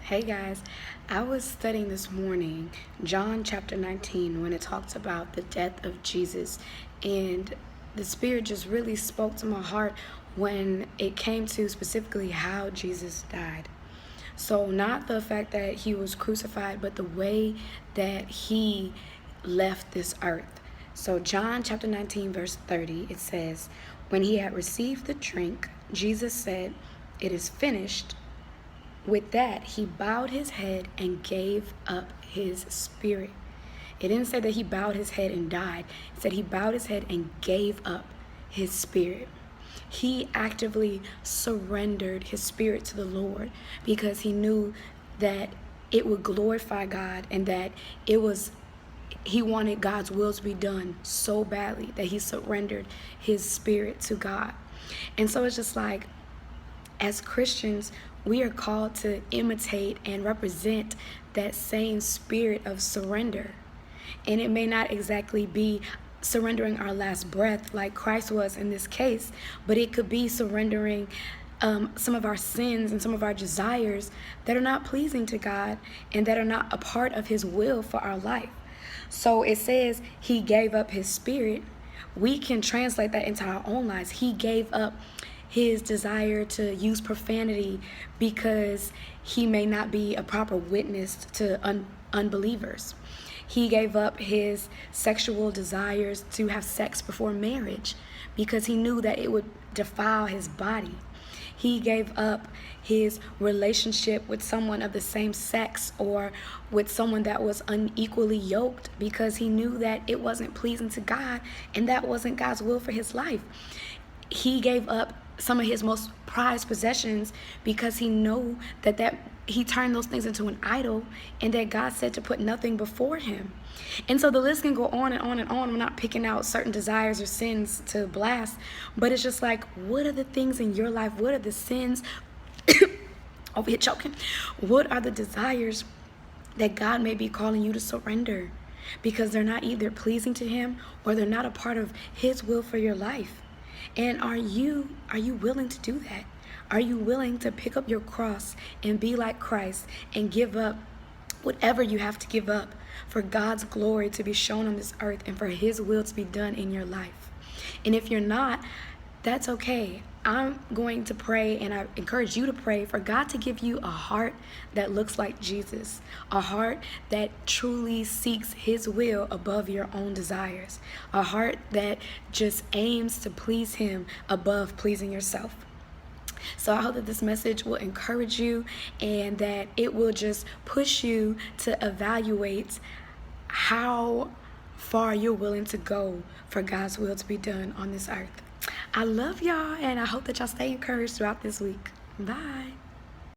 Hey guys, I was studying this morning John chapter 19 when it talks about the death of Jesus, and the Spirit just really spoke to my heart when it came to specifically how Jesus died. So, not the fact that he was crucified, but the way that he left this earth. So, John chapter 19, verse 30, it says, "When he had received the drink, Jesus said, 'It is finished.' With that, he bowed his head and gave up his spirit." It didn't say that he bowed his head and died. It said he bowed his head and gave up his spirit. He actively surrendered his spirit to the Lord because he knew that it would glorify God and that he wanted God's will to be done so badly that he surrendered his spirit to God. And so it's just like, as Christians, we are called to imitate and represent that same spirit of surrender. And it may not exactly be surrendering our last breath like Christ was in this case, but it could be surrendering some of our sins and some of our desires that are not pleasing to God and that are not a part of his will for our life. So it says he gave up his spirit. We can translate that into our own lives. He gave up his desire to use profanity because he may not be a proper witness to unbelievers. He gave up his sexual desires to have sex before marriage because he knew that it would defile his body. He gave up his relationship with someone of the same sex or with someone that was unequally yoked because he knew that it wasn't pleasing to God and that wasn't God's will for his life. He gave up some of his most prized possessions because he knew that he turned those things into an idol and that God said to put nothing before him. And so the list can go on and on and on. I'm not picking out certain desires or sins to blast, but it's just like, what are the things in your life? What are the sins? Over here choking. What are the desires that God may be calling you to surrender because they're not either pleasing to him or they're not a part of his will for your life? And are you willing to do that? Are you willing to pick up your cross and be like Christ and give up whatever you have to give up for God's glory to be shown on this earth and for his will to be done in your life? And if you're not, that's okay. I'm going to pray, and I encourage you to pray for God to give you a heart that looks like Jesus, a heart that truly seeks his will above your own desires, a heart that just aims to please him above pleasing yourself. So I hope that this message will encourage you and that it will just push you to evaluate how far you're willing to go for God's will to be done on this earth. I love y'all, and I hope that y'all stay encouraged throughout this week. Bye.